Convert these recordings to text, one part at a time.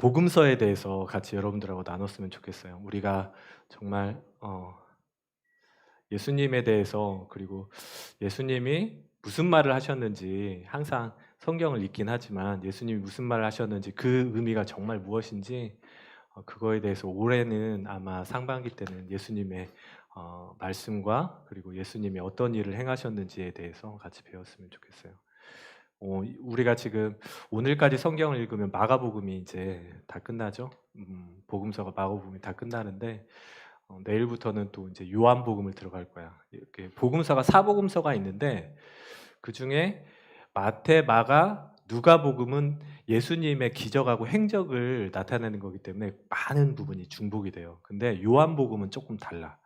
복음서에 대해서 같이 여러분들하고 나눴으면 좋겠어요. 우리가 정말 예수님에 대해서, 그리고 예수님이 무슨 말을 하셨는지, 항상 성경을 읽긴 하지만 예수님이 무슨 말을 하셨는지, 그 의미가 정말 무엇인지, 그거에 대해서 올해는 아마 상반기 때는 예수님의 말씀과, 그리고 예수님이 어떤 일을 행하셨는지에 대해서 같이 배웠으면 좋겠어요. 우리가 지금 오늘까지 성경을 읽으면 마가복음이 이제 다 끝나죠. 복음서가 마가복음이 다 끝나는데, 내일부터는 또 이제 요한복음을 들어갈 거야. 이렇게 복음서가 사복음서가 있는데, 그 중에 마태, 마가, 누가복음은 예수님의 기적하고 행적을 나타내는 거기 때문에 많은 부분이 중복이 돼요. 근데 요한복음은 조금 달라.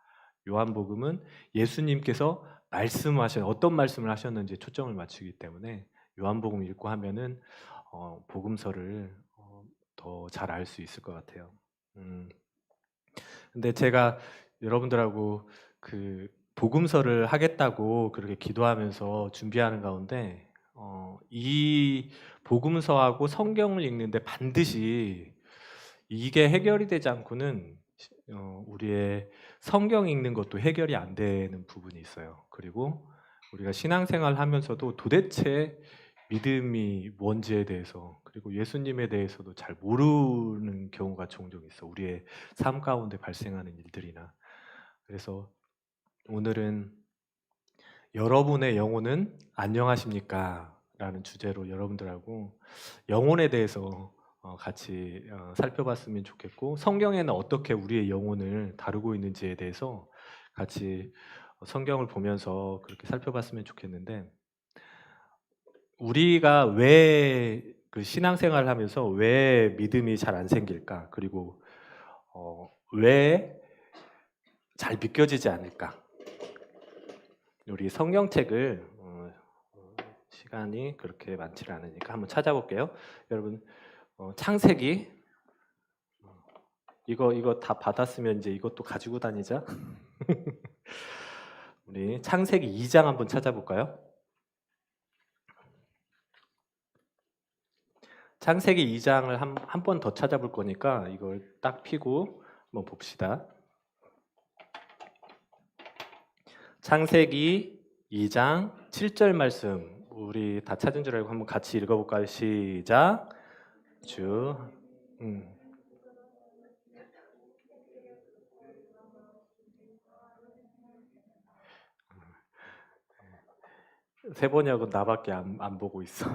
요한복음은 예수님께서 어떤 말씀을 하셨는지 초점을 맞추기 때문에 요한복음 읽고 하면은 복음서를 더 잘 알 수 있을 것 같아요. 근데 제가 여러분들하고 그 복음서를 하겠다고 그렇게 기도하면서 준비하는 가운데, 이 복음서하고 성경을 읽는데 반드시 이게 해결이 되지 않고는 우리의 성경 읽는 것도 해결이 안 되는 부분이 있어요. 그리고 우리가 신앙생활 하면서도 도대체 믿음이 뭔지에 대해서, 그리고 예수님에 대해서도 잘 모르는 경우가 종종 있어. 우리의 삶 가운데 발생하는 일들이나. 그래서 오늘은 여러분의 영혼은 안녕하십니까? 라는 주제로 여러분들하고 영혼에 대해서 같이 살펴봤으면 좋겠고, 성경에는 어떻게 우리의 영혼을 다루고 있는지에 대해서 같이 성경을 보면서 그렇게 살펴봤으면 좋겠는데, 우리가 왜 그 신앙생활을 하면서 왜 믿음이 잘 안 생길까? 그리고 왜 잘 믿겨지지 않을까? 우리 성경책을 시간이 그렇게 많지는 않으니까 한번 찾아볼게요. 여러분, 창세기, 이거 다 받았으면 이제 이것도 가지고 다니자. 우리 창세기 2장 한번 찾아볼까요? 창세기 2장을 한 번 더 찾아볼 거니까 이걸 딱 피고 한번 봅시다. 창세기 2장 7절 말씀, 우리 다 찾은 줄 알고 한번 같이 읽어볼까요? 시작. 주 세번역은 나밖에 안 보고 있어.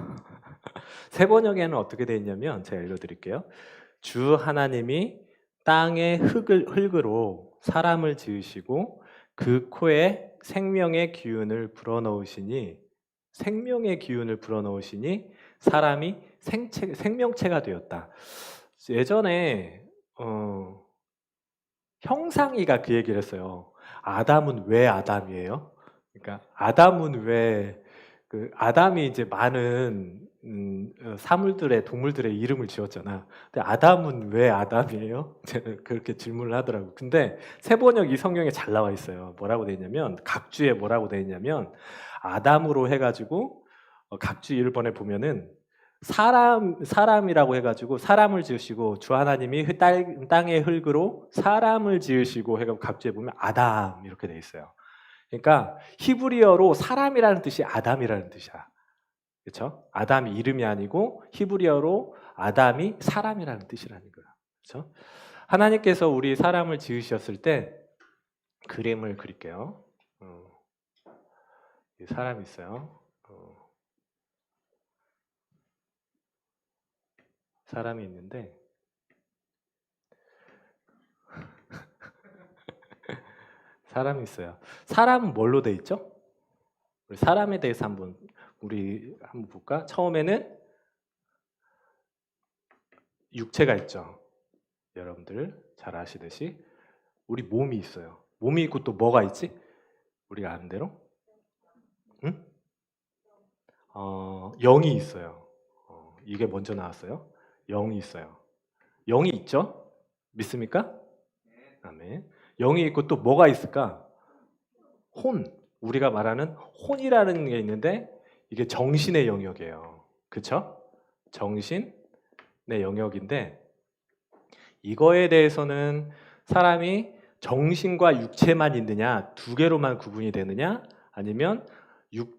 세번역에는 어떻게 되어 있냐면, 제가 읽어드릴게요. 주 하나님이 땅의 흙으로 사람을 지으시고 그 코에 생명의 기운을 불어넣으시니 사람이 생명체가 되었다. 예전에 형상이가 그 얘기를 했어요. 아담은 왜 아담이에요? 그러니까 아담이 이제 많은 사물들의, 동물들의 이름을 지었잖아. 근데 아담은 왜 아담이에요? 그렇게 질문을 하더라고. 근데 세번역 이 성경에 잘 나와 있어요. 뭐라고 돼 있냐면, 각주에 뭐라고 돼 있냐면, 아담으로 해가지고 각주 1번에 보면은 사람이라고 해가지고 사람을 지으시고, 주 하나님이 땅의 흙으로 사람을 지으시고 해가지고 각주에 보면 아담 이렇게 돼 있어요. 그러니까 히브리어로 사람이라는 뜻이 아담이라는 뜻이야. 그렇죠? 아담이 이름이 아니고 히브리어로 아담이 사람이라는 뜻이라는 거야. 그렇죠? 하나님께서 우리 사람을 지으셨을 때 그림을 그릴게요. 사람이 있어요. 사람이 있는데 사람이 있어요. 사람은 뭘로 돼 있죠? 우리 사람에 대해서 한번 볼까? 처음에는 육체가 있죠. 여러분들 잘 아시듯이 우리 몸이 있어요. 몸이 있고 또 뭐가 있지? 우리가 아는 대로, 응? 영이 있어요. 이게 먼저 나왔어요. 영이 있어요. 영이 있죠? 믿습니까? 아멘. 영이 있고 또 뭐가 있을까? 우리가 말하는 혼이라는 게 있는데, 이게 정신의 영역이에요. 그쵸? 정신의 영역인데, 이거에 대해서는 사람이 정신과 육체만 있느냐, 두 개로만 구분이 되느냐, 아니면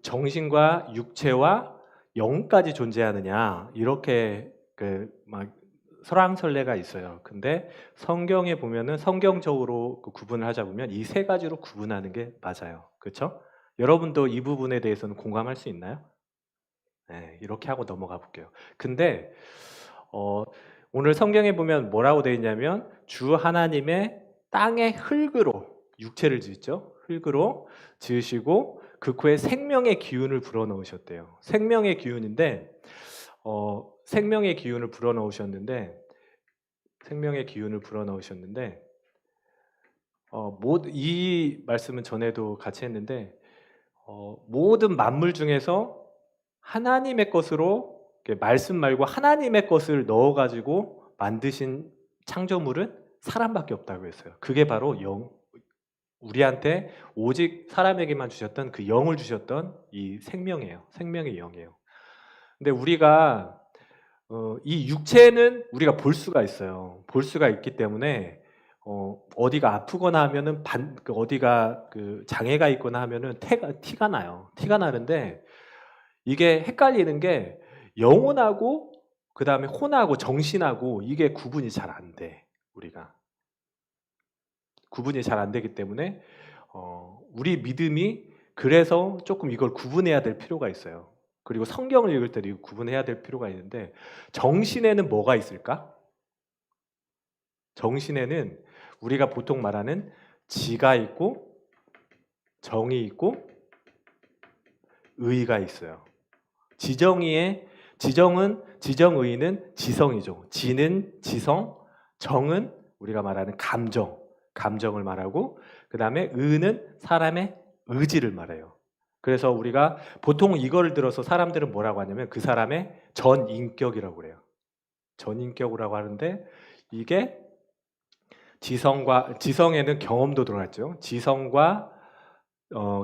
정신과 육체와 영까지 존재하느냐, 이렇게 막 설왕설래가 있어요. 근데 성경에 보면은 성경적으로 구분을 하자 보면 이 세 가지로 구분하는 게 맞아요. 그렇죠? 여러분도 이 부분에 대해서는 공감할 수 있나요? 네, 이렇게 하고 넘어가 볼게요. 근데 오늘 성경에 보면 뭐라고 되어 있냐면 주 하나님의 땅의 흙으로 육체를 지었죠. 흙으로 지으시고 그 코에 생명의 기운을 불어넣으셨대요. 생명의 기운인데 생명의 기운을 불어넣으셨는데 이 말씀은 전에도 같이 했는데 모든 만물 중에서 하나님의 것으로 말씀 말고 하나님의 것을 넣어가지고 만드신 창조물은 사람밖에 없다고 했어요. 그게 바로 우리한테 오직 사람에게만 주셨던 그 영을 주셨던 이 생명이에요. 생명의 영이에요. 근데 우리가 이 육체는 우리가 볼 수가 있어요. 볼 수가 있기 때문에 어디가 아프거나 하면은 어디가 장애가 있거나 하면은 티가 나요. 티가 나는데 이게 헷갈리는 게 영혼하고 그 다음에 혼하고 정신하고 이게 구분이 잘 안 돼. 우리가 구분이 잘 안 되기 때문에 우리 믿음이 그래서 조금 이걸 구분해야 될 필요가 있어요. 그리고 성경을 읽을 때도 이거 구분해야 될 필요가 있는데 정신에는 뭐가 있을까? 정신에는 우리가 보통 말하는 지가 있고 정이 있고 의가 있어요. 지정의는 지성이죠. 지는 지성, 정은 우리가 말하는 감정을 말하고 그 다음에 의는 사람의 의지를 말해요. 그래서 우리가 보통 이거를 들어서 사람들은 뭐라고 하냐면 그 사람의 전인격이라고 그래요. 전인격이라고 하는데 이게 지성에는 경험도 들어갔죠. 지성과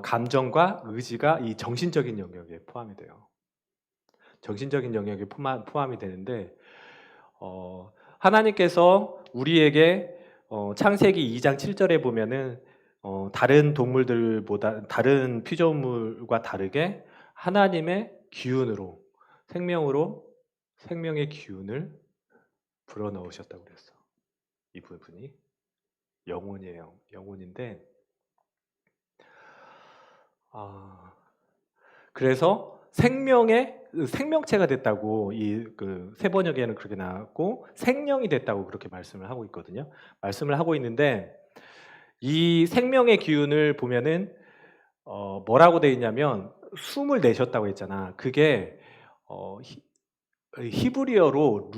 감정과 의지가 이 정신적인 영역에 포함이 돼요. 정신적인 영역에 포함이 되는데 하나님께서 우리에게 창세기 2장 7절에 보면은 다른 동물들보다 다른 피조물과 다르게 하나님의 기운으로 생명의 기운을 불어넣으셨다고 그랬어. 이 부분이 영혼이에요. 영혼인데 그래서 생명체가 됐다고 세 번역에는 그렇게 나왔고 생명이 됐다고 그렇게 말씀을 하고 있거든요. 말씀을 하고 있는데 이 생명의 기운을 보면은 뭐라고 되어 있냐면 숨을 내셨다고 했잖아. 그게 히브리어로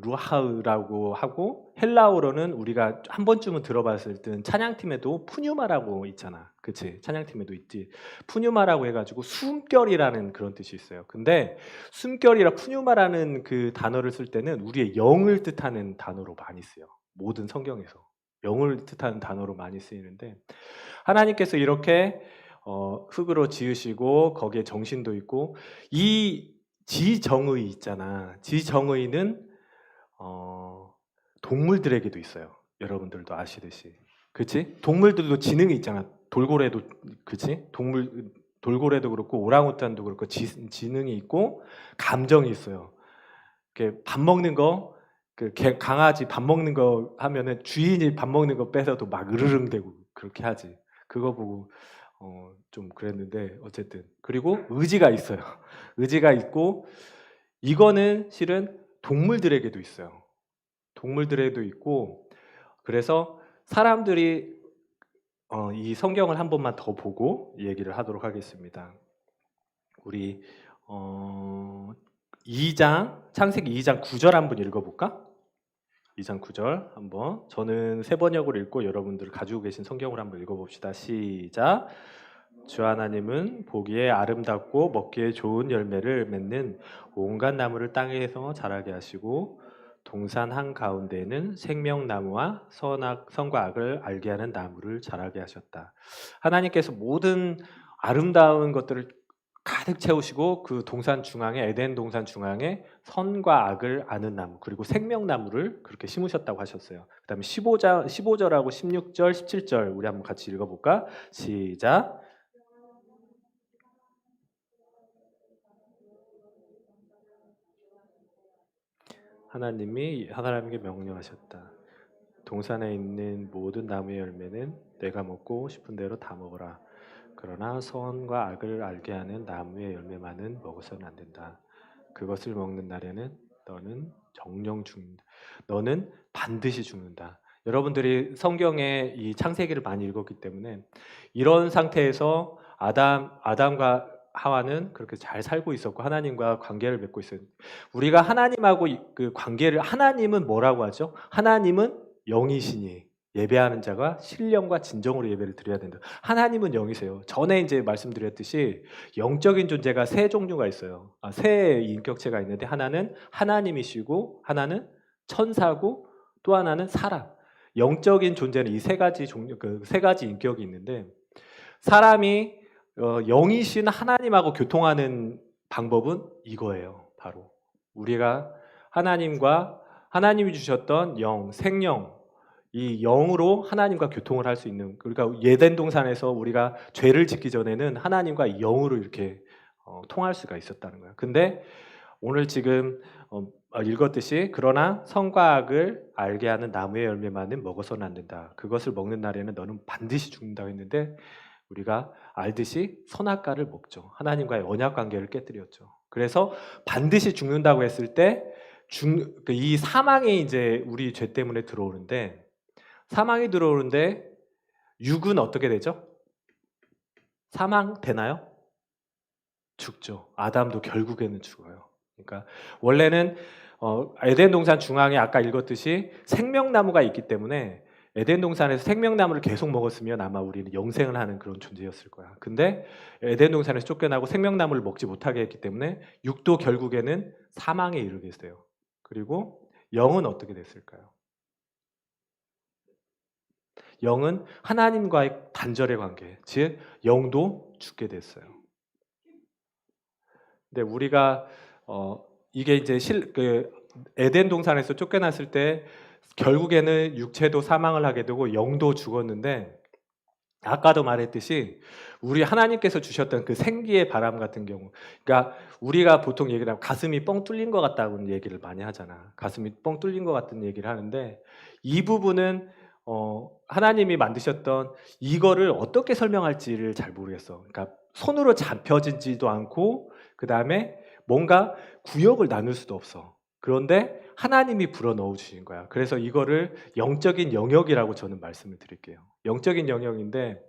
루하으라고 하고 헬라어로는 우리가 한 번쯤은 들어봤을 때 찬양팀에도 푸뉴마라고 있잖아. 그치? 찬양팀에도 있지. 푸뉴마라고 해가지고 숨결이라는 그런 뜻이 있어요. 근데 숨결이라 푸뉴마라는 그 단어를 쓸 때는 우리의 영을 뜻하는 단어로 많이 쓰여. 모든 성경에서. 영을 뜻하는 단어로 많이 쓰이는데 하나님께서 이렇게 흙으로 지으시고 거기에 정신도 있고 이 지정의 있잖아. 지정의는 동물들에게도 있어요. 여러분들도 아시듯이. 그치? 동물들도 지능이 있잖아. 돌고래도 그치? 돌고래도 그렇고 오랑우탄도 그렇고 지능이 있고 감정이 있어요. 이렇게 밥 먹는 거 강아지 밥 먹는 거 하면은 주인이 밥 먹는 거 뺏어도 막 으르릉대고 그렇게 하지. 그거 보고 좀 그랬는데 어쨌든 그리고 의지가 있어요. 의지가 있고 이거는 실은 동물들에게도 있어요. 동물들에도 있고 그래서 사람들이 이 성경을 한 번만 더 보고 얘기를 하도록 하겠습니다. 우리 창세기 2장 9절 한번 읽어볼까? 2장 9절 한번 저는 세 번역으로 읽고 여러분들 가지고 계신 성경을 한번 읽어봅시다. 시작. 주 하나님은 보기에 아름답고 먹기에 좋은 열매를 맺는 온갖 나무를 땅에서 자라게 하시고 동산 한가운데에는 생명나무와 선과 악을 알게 하는 나무를 자라게 하셨다. 하나님께서 모든 아름다운 것들을 가득 채우시고 그 동산 중앙에 에덴 동산 중앙에 선과 악을 아는 나무 그리고 생명나무를 그렇게 심으셨다고 하셨어요. 그다음에 15절하고 16절, 17절 우리 한번 같이 읽어볼까? 시작. 하나님이 하나님에게 명령하셨다. 동산에 있는 모든 나무의 열매는 내가 먹고 싶은 대로 다 먹어라. 그러나 선과 악을 알게 하는 나무의 열매만은 먹어서는 안 된다. 그것을 먹는 날에는 너는 정령 죽는다. 너는 반드시 죽는다. 여러분들이 성경의 이 창세기를 많이 읽었기 때문에 이런 상태에서 아담과 하와는 그렇게 잘 살고 있었고 하나님과 관계를 맺고 있어요. 우리가 하나님하고 그 관계를 하나님은 뭐라고 하죠? 하나님은 영이시니 예배하는 자가 신령과 진정으로 예배를 드려야 된다. 하나님은 영이세요. 전에 이제 말씀드렸듯이 영적인 존재가 세 종류가 있어요. 세 인격체가 있는데 하나는 하나님이시고 하나는 천사고 또 하나는 사람. 영적인 존재는 이 세 가지 종류, 그 세 가지 인격이 있는데 사람이 영이신 하나님하고 교통하는 방법은 이거예요. 바로 우리가 하나님이 주셨던 영, 생명, 이 영으로 하나님과 교통을 할 수 있는 그러니까 예덴 동산에서 우리가 죄를 짓기 전에는 하나님과 영으로 이렇게 통할 수가 있었다는 거예요. 근데 오늘 지금 읽었듯이 그러나 선과 악을 알게 하는 나무의 열매만은 먹어서는 안 된다. 그것을 먹는 날에는 너는 반드시 죽는다고 했는데 우리가 알듯이 선악과를 먹죠. 하나님과의 언약 관계를 깨뜨렸죠. 그래서 반드시 죽는다고 했을 때 이 사망이 이제 우리 죄 때문에 들어오는데 사망이 들어오는데 육은 어떻게 되죠? 사망되나요? 죽죠. 아담도 결국에는 죽어요. 그러니까 원래는 에덴 동산 중앙에 아까 읽었듯이 생명나무가 있기 때문에 에덴 동산에서 생명나무를 계속 먹었으면 아마 우리는 영생을 하는 그런 존재였을 거야. 근데 에덴 동산에서 쫓겨나고 생명나무를 먹지 못하게 했기 때문에 육도 결국에는 사망에 이르게 돼요. 그리고 영은 어떻게 됐을까요? 영은 하나님과의 단절의 관계, 즉 영도 죽게 됐어요. 근데 우리가 이게 이제 에덴 동산에서 쫓겨났을 때 결국에는 육체도 사망을 하게 되고 영도 죽었는데 아까도 말했듯이 우리 하나님께서 주셨던 그 생기의 바람 같은 경우, 그러니까 우리가 보통 얘기를 하면 가슴이 뻥 뚫린 것 같다는 얘기를 많이 하잖아. 가슴이 뻥 뚫린 것 같은 얘기를 하는데 이 부분은 하나님이 만드셨던 이거를 어떻게 설명할지를 잘 모르겠어. 그러니까 손으로 잡혀지지도 않고 그 다음에 뭔가 구역을 나눌 수도 없어. 그런데 하나님이 불어 넣어 주신 거야. 그래서 이거를 영적인 영역이라고 저는 말씀을 드릴게요. 영적인 영역인데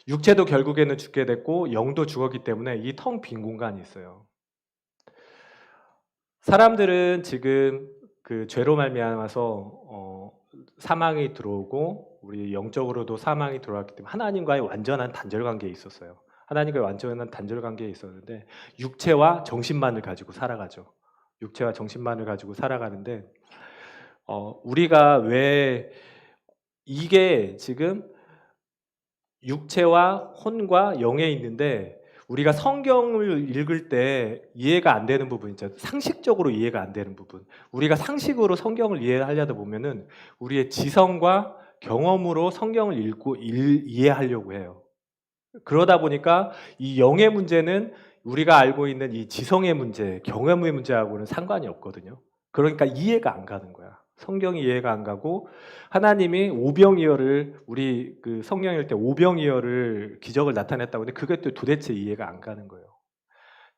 육체도 결국에는 죽게 됐고 영도 죽었기 때문에 이 텅 빈 공간이 있어요. 사람들은 지금 그 죄로 말미암아서 사망이 들어오고 우리 영적으로도 사망이 들어왔기 때문에 하나님과의 완전한 단절 관계에 있었어요. 하나님과의 완전한 단절 관계에 있었는데 육체와 정신만을 가지고 살아가죠. 육체와 정신만을 가지고 살아가는데 우리가 왜 이게 지금 육체와 혼과 영에 있는데 우리가 성경을 읽을 때 이해가 안 되는 부분 있죠. 상식적으로 이해가 안 되는 부분. 우리가 상식으로 성경을 이해하려다 보면은 우리의 지성과 경험으로 성경을 읽고 이해하려고 해요. 그러다 보니까 이 영의 문제는 우리가 알고 있는 이 지성의 문제, 경험의 문제하고는 상관이 없거든요. 그러니까 이해가 안 가는 거야. 성경이 이해가 안 가고 하나님이 오병이어를 우리 그 성경 읽을 때 오병이어를 기적을 나타냈다고 하는데 그게 또 도대체 이해가 안 가는 거예요.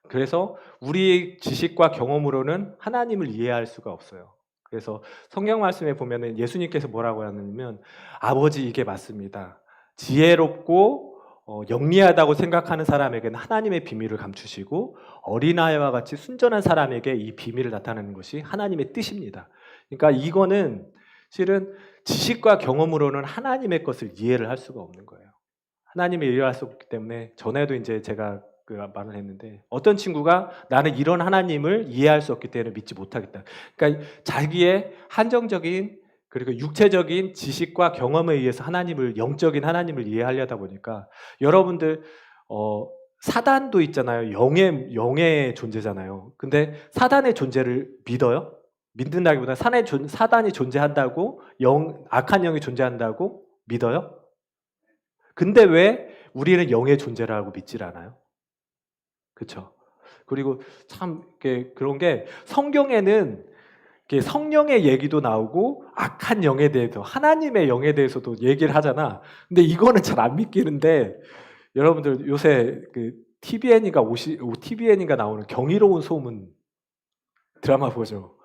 그래서 우리의 지식과 경험으로는 하나님을 이해할 수가 없어요. 그래서 성경 말씀에 보면은 예수님께서 뭐라고 하냐면 아버지 이게 맞습니다. 지혜롭고 영리하다고 생각하는 사람에게는 하나님의 비밀을 감추시고 어린아이와 같이 순전한 사람에게 이 비밀을 나타내는 것이 하나님의 뜻입니다. 그러니까 이거는 실은 지식과 경험으로는 하나님의 것을 이해를 할 수가 없는 거예요. 하나님을 이해할 수 없기 때문에 전에도 이제 제가 그 말을 했는데 어떤 친구가 나는 이런 하나님을 이해할 수 없기 때문에 믿지 못하겠다. 그러니까 자기의 한정적인 그리고 육체적인 지식과 경험에 의해서 영적인 하나님을 이해하려다 보니까 여러분들 사단도 있잖아요. 영의 존재잖아요. 근데 사단의 존재를 믿어요? 믿는다기보다 사단이 존재한다고, 악한 영이 존재한다고 믿어요? 근데 왜 우리는 영의 존재라고 믿질 않아요? 그렇죠? 그리고 참 그런 게 성경에는 성령의 얘기도 나오고 악한 영에 대해서, 하나님의 영에 대해서도 얘기를 하잖아. 근데 이거는 잘 안 믿기는데, 여러분들 요새 그 TVN인가 나오는 경이로운 소문 드라마 보죠.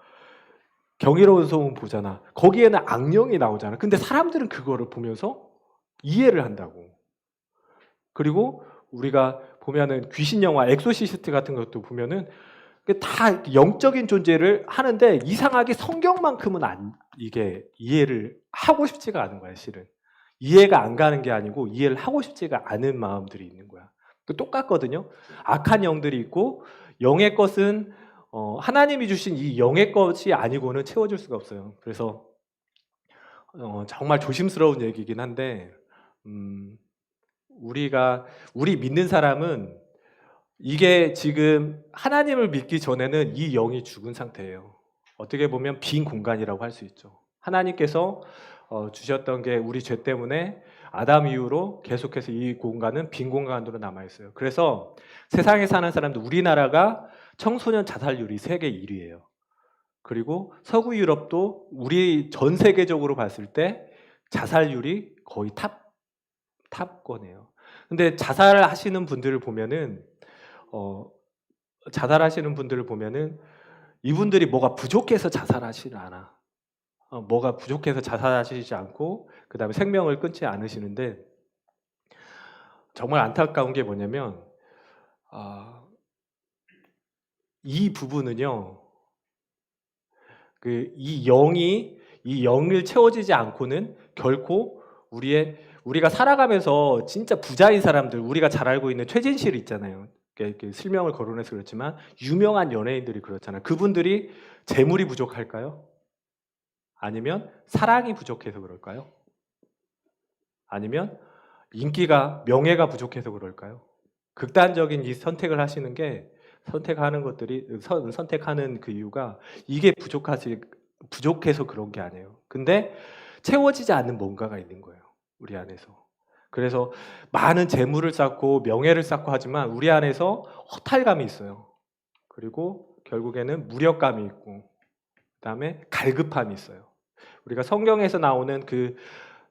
경이로운 소문 보잖아. 거기에는 악령이 나오잖아. 근데 사람들은 그거를 보면서 이해를 한다고. 그리고 우리가 보면은 귀신 영화 엑소시스트 같은 것도 보면은 다 영적인 존재를 하는데 이상하게 성경만큼은 이게 이해를 하고 싶지가 않은 거야, 실은. 이해가 안 가는 게 아니고 이해를 하고 싶지가 않은 마음들이 있는 거야. 똑같거든요. 악한 영들이 있고 영의 것은 하나님이 주신 이 영의 것이 아니고는 채워줄 수가 없어요. 그래서 정말 조심스러운 얘기긴 한데 우리 믿는 사람은 이게 지금 하나님을 믿기 전에는 이 영이 죽은 상태예요. 어떻게 보면 빈 공간이라고 할 수 있죠. 하나님께서 주셨던 게 우리 죄 때문에 아담 이후로 계속해서 이 공간은 빈 공간으로 남아있어요. 그래서 세상에 사는 사람들, 우리나라가 청소년 자살률이 세계 1위예요. 그리고 서구 유럽도 우리 전 세계적으로 봤을 때 자살률이 거의 탑권이에요. 근데 자살하시는 분들을 보면은 이분들이 뭐가 부족해서 자살하시지 않아. 뭐가 부족해서 자살하시지 않고 그 다음에 생명을 끊지 않으시는데, 정말 안타까운 게 뭐냐면 이 부분은요, 이 영을 채워지지 않고는 결코 우리가 살아가면서 진짜 부자인 사람들, 우리가 잘 알고 있는 최진실 있잖아요. 이렇게 실명을 거론해서 그렇지만 유명한 연예인들이 그렇잖아요. 그분들이 재물이 부족할까요? 아니면 사랑이 부족해서 그럴까요? 아니면 명예가 부족해서 그럴까요? 극단적인 이 선택을 하시는 게, 선택하는 그 이유가 이게 부족해서 그런 게 아니에요. 근데 채워지지 않는 뭔가가 있는 거예요, 우리 안에서. 그래서 많은 재물을 쌓고 명예를 쌓고 하지만 우리 안에서 허탈감이 있어요. 그리고 결국에는 무력감이 있고, 그다음에 갈급함이 있어요. 우리가 성경에서 나오는 그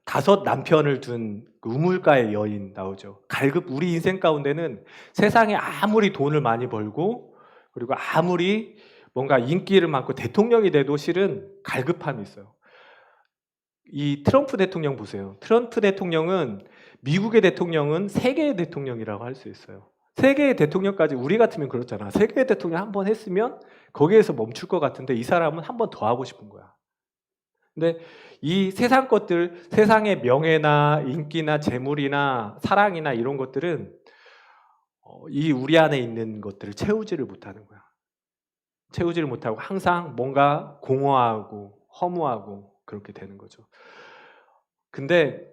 5 남편을 둔 우물가의 여인 나오죠. 우리 인생 가운데는 세상에 아무리 돈을 많이 벌고, 그리고 아무리 뭔가 인기를 많고 대통령이 돼도 실은 갈급함이 있어요. 이 트럼프 대통령 보세요. 트럼프 대통령은, 미국의 대통령은 세계의 대통령이라고 할 수 있어요. 세계의 대통령까지, 우리 같으면 그렇잖아. 세계의 대통령 한 번 했으면 거기에서 멈출 것 같은데 이 사람은 한 번 더 하고 싶은 거야. 근데 이 세상 것들, 세상의 명예나 인기나 재물이나 사랑이나 이런 것들은 이 우리 안에 있는 것들을 채우지를 못하는 거야. 채우지를 못하고 항상 뭔가 공허하고 허무하고 그렇게 되는 거죠. 근데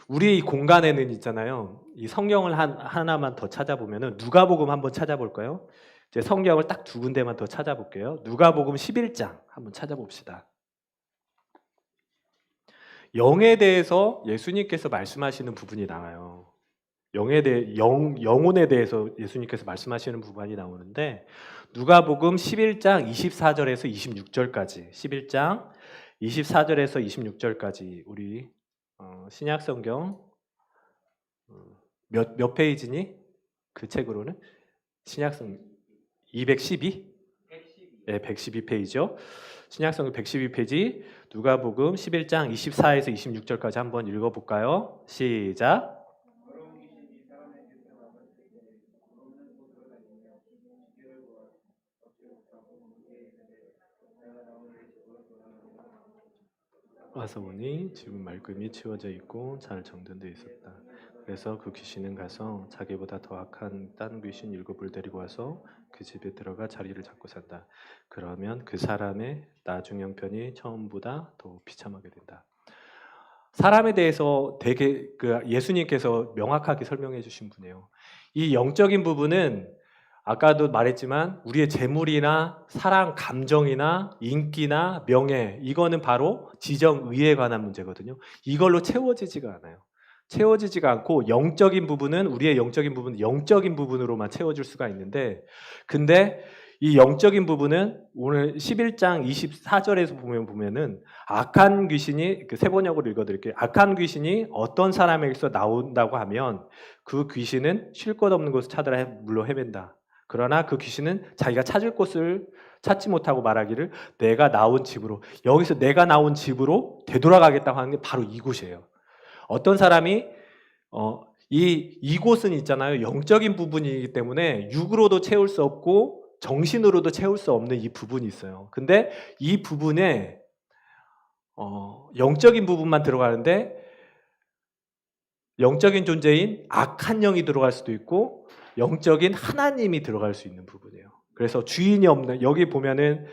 우리 공간에는 있잖아요. 이 성경을 하나만 더 찾아보면은, 누가복음 한번 찾아볼까요? 이제 성경을 딱 2군데만 더 찾아볼게요. 누가복음 11장 한번 찾아봅시다. 영에 대해서 예수님께서 말씀하시는 부분이 나와요. 영혼에 대해서 예수님께서 말씀하시는 부분이 나오는데, 누가복음 11장 24절에서 26절까지, 11장 24절에서 26절까지 우리 신약 성경 몇 페이지니? 그 책으로는 신약성 212? 네, 112페이지요. 신약성경 112페이지 누가복음 11장 24에서 26절까지 한번 읽어볼까요? 시작. 와서 보니 집은 말끔히 치워져 있고 잘 정돈되어 있었다. 그래서 그 귀신은 가서 자기보다 더 악한 다른 귀신 7을 데리고 와서 그 집에 들어가 자리를 잡고 산다. 그러면 그 사람의 나중 형편이 처음보다 더 비참하게 된다. 사람에 대해서 되게 예수님께서 명확하게 설명해 주신 분이에요. 이 영적인 부분은 아까도 말했지만 우리의 재물이나 사랑, 감정이나 인기나 명예, 이거는 바로 지정의에 관한 문제거든요. 이걸로 채워지지가 않아요. 채워지지가 않고 영적인 부분은 우리의 영적인 부분은 영적인 부분으로만 채워질 수가 있는데, 근데 이 영적인 부분은 오늘 11장 24절에서 보면은 악한 귀신이, 세 번역으로 읽어드릴게요. 악한 귀신이 어떤 사람에게서 나온다고 하면 그 귀신은 쉴 것 없는 곳을 찾으라 물로 헤맨다. 그러나 그 귀신은 자기가 찾을 곳을 찾지 못하고 말하기를 내가 나온 집으로, 여기서 내가 나온 집으로 되돌아가겠다고 하는 게 바로 이곳이에요. 어떤 사람이 이곳은 있잖아요. 영적인 부분이기 때문에 육으로도 채울 수 없고 정신으로도 채울 수 없는 이 부분이 있어요. 근데 이 부분에 영적인 부분만 들어가는데 영적인 존재인 악한 영이 들어갈 수도 있고 영적인 하나님이 들어갈 수 있는 부분이에요. 그래서 주인이 없는, 여기 보면은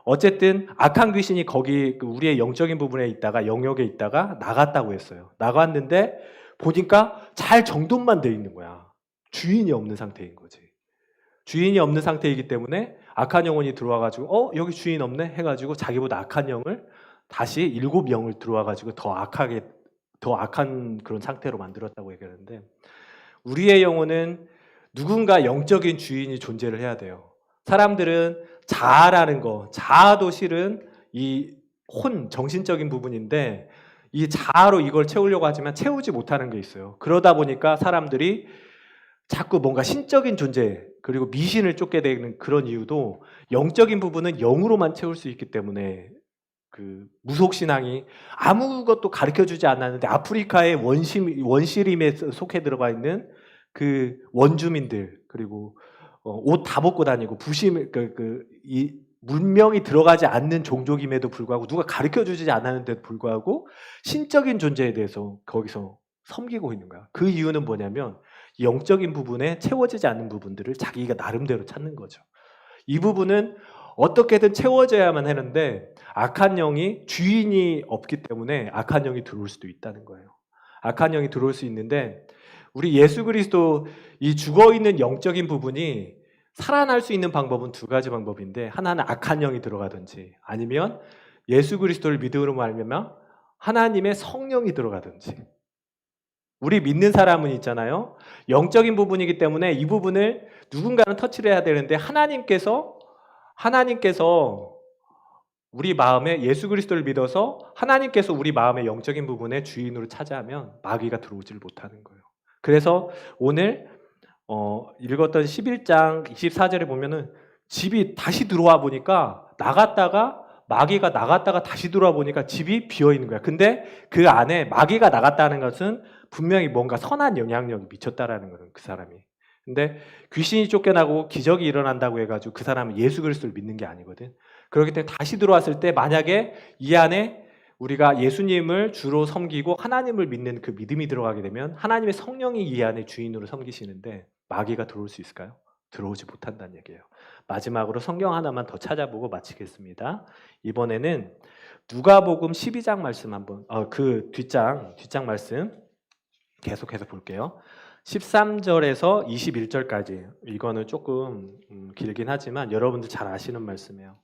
어쨌든 악한 귀신이 거기 우리의 영적인 부분에 있다가 영역에 있다가 나갔다고 했어요. 나갔는데 보니까 잘 정돈만 돼 있는 거야. 주인이 없는 상태인 거지. 주인이 없는 상태이기 때문에 악한 영혼이 들어와가지고 여기 주인 없네 해가지고 자기보다 악한 영을 다시 7영을 들어와가지고 더 악한 그런 상태로 만들었다고 얘기하는데, 우리의 영혼은 누군가 영적인 주인이 존재를 해야 돼요. 사람들은 자아라는 거, 자아도 실은 이 정신적인 부분인데 이 자아로 이걸 채우려고 하지만 채우지 못하는 게 있어요. 그러다 보니까 사람들이 자꾸 뭔가 신적인 존재 그리고 미신을 쫓게 되는 그런 이유도 영적인 부분은 영으로만 채울 수 있기 때문에, 무속신앙이 아무것도 가르쳐주지 않았는데 아프리카의 원시림에 속해 들어가 있는 그 원주민들, 그리고 옷 다 벗고 다니고 이 문명이 들어가지 않는 종족임에도 불구하고 누가 가르쳐주지 않았는데도 불구하고 신적인 존재에 대해서 거기서 섬기고 있는 거야. 그 이유는 뭐냐면 영적인 부분에 채워지지 않는 부분들을 자기가 나름대로 찾는 거죠. 이 부분은 어떻게든 채워져야만 하는데 악한 영이 주인이 없기 때문에 악한 영이 들어올 수도 있다는 거예요. 악한 영이 들어올 수 있는데 우리 예수 그리스도 이 죽어있는 영적인 부분이 살아날 수 있는 방법은 두 가지 방법인데, 하나는 악한 영이 들어가든지 아니면 예수 그리스도를 믿음으로 말미암아 하나님의 성령이 들어가든지. 우리 믿는 사람은 있잖아요. 영적인 부분이기 때문에 이 부분을 누군가는 터치를 해야 되는데 하나님께서 우리 마음에 예수 그리스도를 믿어서 하나님께서 우리 마음의 영적인 부분의 주인으로 차지하면 마귀가 들어오지를 못하는 거예요. 그래서 오늘 읽었던 11장 24절에 보면은 집이 다시 들어와 보니까 마귀가 나갔다가 다시 들어와 보니까 집이 비어 있는 거야. 근데 그 안에 마귀가 나갔다는 것은 분명히 뭔가 선한 영향력이 미쳤다라는 거는 그 사람이. 근데 귀신이 쫓겨나고 기적이 일어난다고 해가지고 그 사람은 예수 그리스도를 믿는 게 아니거든. 그렇기 때문에 다시 들어왔을 때 만약에 이 안에 우리가 예수님을 주로 섬기고 하나님을 믿는 그 믿음이 들어가게 되면 하나님의 성령이 이 안에 주인으로 섬기시는데 마귀가 들어올 수 있을까요? 들어오지 못한다는 얘기예요. 마지막으로 성경 하나만 더 찾아보고 마치겠습니다. 이번에는 누가복음 12장 말씀 한번, 그 뒷장 말씀 계속해서 볼게요. 13절에서 21절까지. 이거는 조금 길긴 하지만 여러분들 잘 아시는 말씀이에요.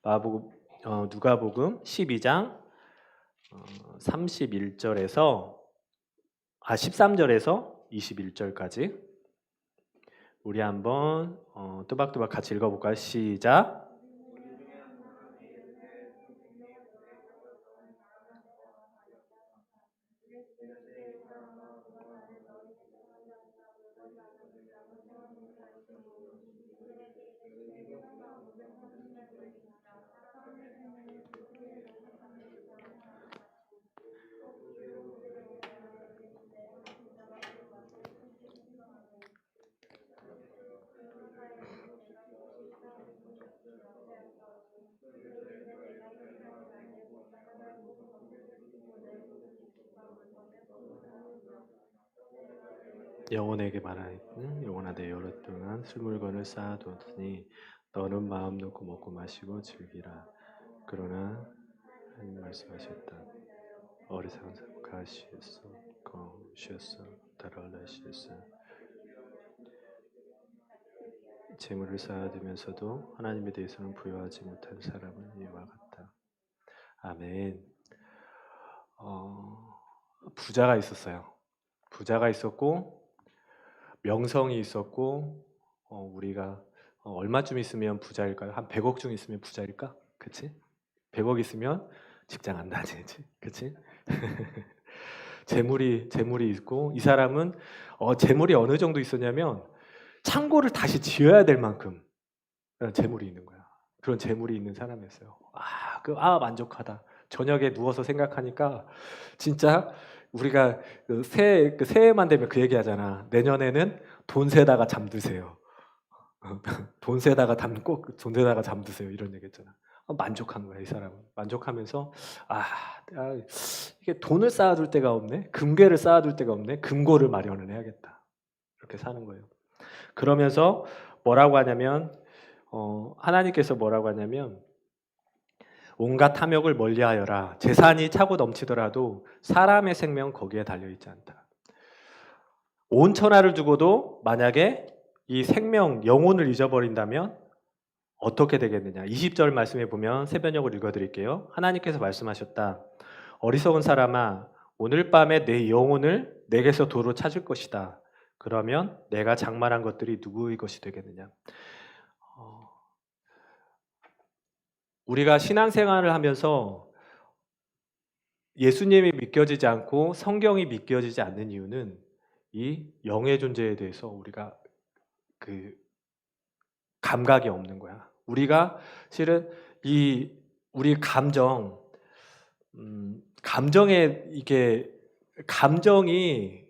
누가복음 12장 13절에서 21절까지 우리 한번 또박또박 같이 읽어볼까요? 시작. 영혼에게 말하였는 영혼아 내 여러 동안 술물건을 쌓아두었으니 너는 마음 놓고 먹고 마시고 즐기라. 그러나 하나님 말씀하셨다. 어리석은 가시에서 거시에서 다랄라시에서 재물을 쌓아두면서도 하나님에 대해서는 부여하지 못한 사람은 이와 같다. 아멘. 부자가 있었어요. 부자가 있었고 명성이 있었고 우리가 얼마쯤 있으면 부자일까요? 한 100억쯤 있으면 부자일까? 그치? 100억 있으면 직장 안 다니지. 그치? 재물이 있고 이 사람은 재물이 어느 정도 있었냐면 창고를 다시 지어야 될 만큼 재물이 있는 거야. 그런 재물이 있는 사람이었어요. 만족하다. 저녁에 누워서 생각하니까 진짜 우리가 새해만 되면 그 얘기 하잖아. 내년에는 돈 세다가 잠드세요. 돈 세다가 잠드세요. 이런 얘기 했잖아. 만족한 거야, 이 사람은. 만족하면서, 이게 돈을 쌓아둘 데가 없네? 금괴를 쌓아둘 데가 없네? 금고를 마련을 해야겠다. 이렇게 사는 거예요. 그러면서 뭐라고 하냐면, 하나님께서 뭐라고 하냐면, 온갖 탐욕을 멀리하여라. 재산이 차고 넘치더라도 사람의 생명은 거기에 달려있지 않다. 온 천하를 두고도 만약에 이 생명, 영혼을 잊어버린다면 어떻게 되겠느냐. 20절 말씀에 보면 새번역을 읽어드릴게요. 하나님께서 말씀하셨다. 어리석은 사람아, 오늘 밤에 내 영혼을 내게서 도로 찾을 것이다. 그러면 내가 장만한 것들이 누구의 것이 되겠느냐. 우리가 신앙생활을 하면서 예수님이 믿겨지지 않고 성경이 믿겨지지 않는 이유는 이 영의 존재에 대해서 우리가 그 감각이 없는 거야. 우리가 실은 우리 감정이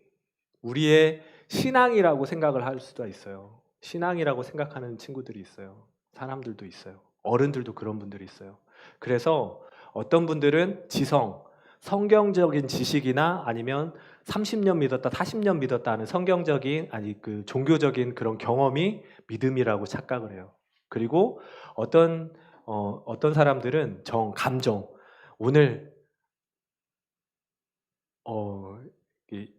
우리의 신앙이라고 생각을 할 수도 있어요. 신앙이라고 생각하는 친구들이 있어요. 사람들도 있어요. 어른들도 그런 분들이 있어요. 그래서 어떤 분들은 성경적인 지식이나 아니면 30년 믿었다, 40년 믿었다 하는 종교적인 그런 경험이 믿음이라고 착각을 해요. 그리고 어떤 사람들은 감정. 오늘 이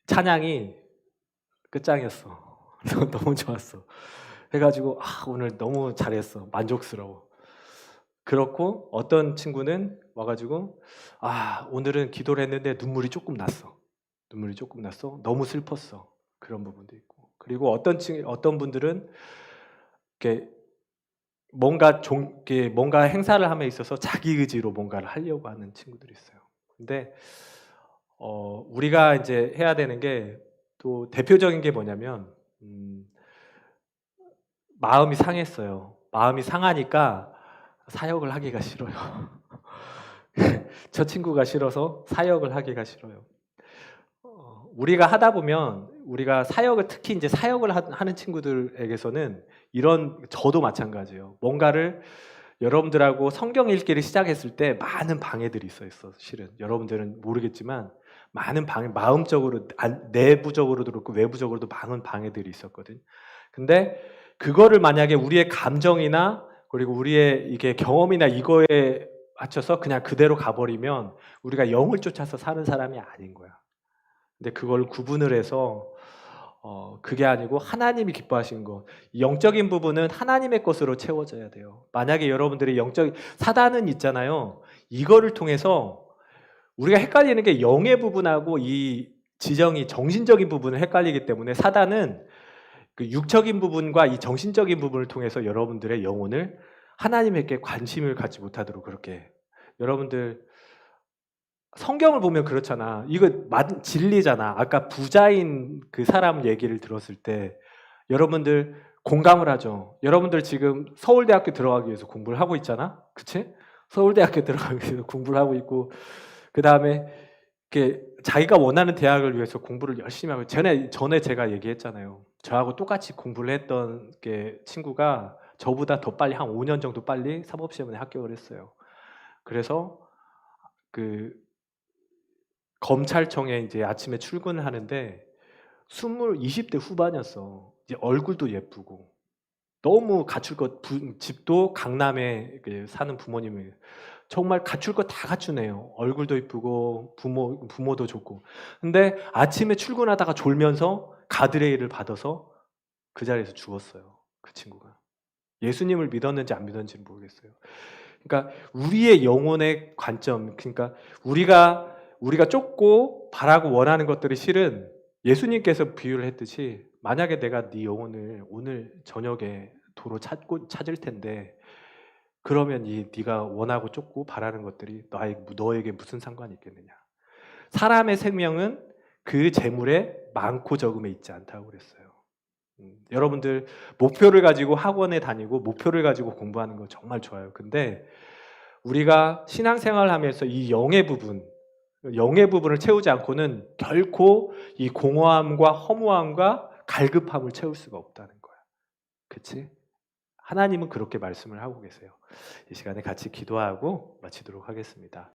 찬양이 끝장이었어. 너무 좋았어. 해가지고 오늘 너무 잘했어. 만족스러워. 그렇고 어떤 친구는 와가지고 오늘은 기도를 했는데 눈물이 조금 났어. 너무 슬펐어. 그런 부분도 있고. 그리고 어떤 분들은 이렇게 뭔가 행사를 함에 있어서 자기 의지로 뭔가를 하려고 하는 친구들이 있어요. 근데 우리가 이제 해야 되는 게 또 대표적인 게 뭐냐면 마음이 상했어요. 마음이 상하니까 사역을 하기가 싫어요. 저 친구가 싫어서 사역을 하기가 싫어요. 우리가 하다 보면 우리가 특히 이제 사역을 하는 친구들에게서는 저도 마찬가지예요. 뭔가를 여러분들하고 성경 읽기를 시작했을 때 많은 방해들이 있어요. 실은 여러분들은 모르겠지만 많은 마음적으로 내부적으로도 그렇고 외부적으로도 많은 방해들이 있었거든. 근데 그거를 만약에 우리의 감정이나 그리고 우리의 이게 경험이나 이거에 맞춰서 그냥 그대로 가버리면 우리가 영을 쫓아서 사는 사람이 아닌 거야. 근데 그걸 구분을 해서 그게 아니고 하나님이 기뻐하신 것, 영적인 부분은 하나님의 것으로 채워져야 돼요. 만약에 여러분들이 사단은 있잖아요. 이거를 통해서 우리가 헷갈리는 게 영의 부분하고 이 정신적인 부분을 헷갈리기 때문에 사단은 그 육적인 부분과 이 정신적인 부분을 통해서 여러분들의 영혼을 하나님에게 관심을 갖지 못하도록 그렇게 여러분들 성경을 보면 그렇잖아. 이거 진리잖아. 아까 부자인 그 사람 얘기를 들었을 때 여러분들 공감을 하죠. 여러분들 지금 서울대학교 들어가기 위해서 공부를 하고 있잖아. 그치? 서울대학교 들어가기 위해서 공부를 하고 있고 그 다음에 자기가 원하는 대학을 위해서 공부를 열심히 하고 전에 제가 얘기했잖아요. 저하고 똑같이 공부를 했던 친구가 저보다 더 빨리 한 5년 정도 빨리 사법시험에 합격을 했어요. 그래서 검찰청에 이제 아침에 출근하는데 20대 후반이었어. 이제 얼굴도 예쁘고 너무 갖출 것 집도 강남에 사는 부모님이 정말 갖출 거 다 갖추네요. 얼굴도 이쁘고 부모도 좋고. 근데 아침에 출근하다가 졸면서 가드레일을 받아서 그 자리에서 죽었어요. 그 친구가. 예수님을 믿었는지 안 믿었는지는 모르겠어요. 그러니까 우리의 영혼의 관점, 그러니까 우리가 쫓고 바라고 원하는 것들이 실은 예수님께서 비유를 했듯이 만약에 내가 네 영혼을 오늘 저녁에 도로 찾을 텐데 그러면 네가 원하고 쫓고 바라는 것들이 너에게 무슨 상관이 있겠느냐. 사람의 생명은 그 재물에 많고 적음에 있지 않다고 그랬어요. 여러분들 목표를 가지고 학원에 다니고 목표를 가지고 공부하는 거 정말 좋아요. 근데 우리가 신앙생활을 하면서 이 영의 부분을 채우지 않고는 결코 이 공허함과 허무함과 갈급함을 채울 수가 없다는 거야. 그치? 하나님은 그렇게 말씀을 하고 계세요. 이 시간에 같이 기도하고 마치도록 하겠습니다.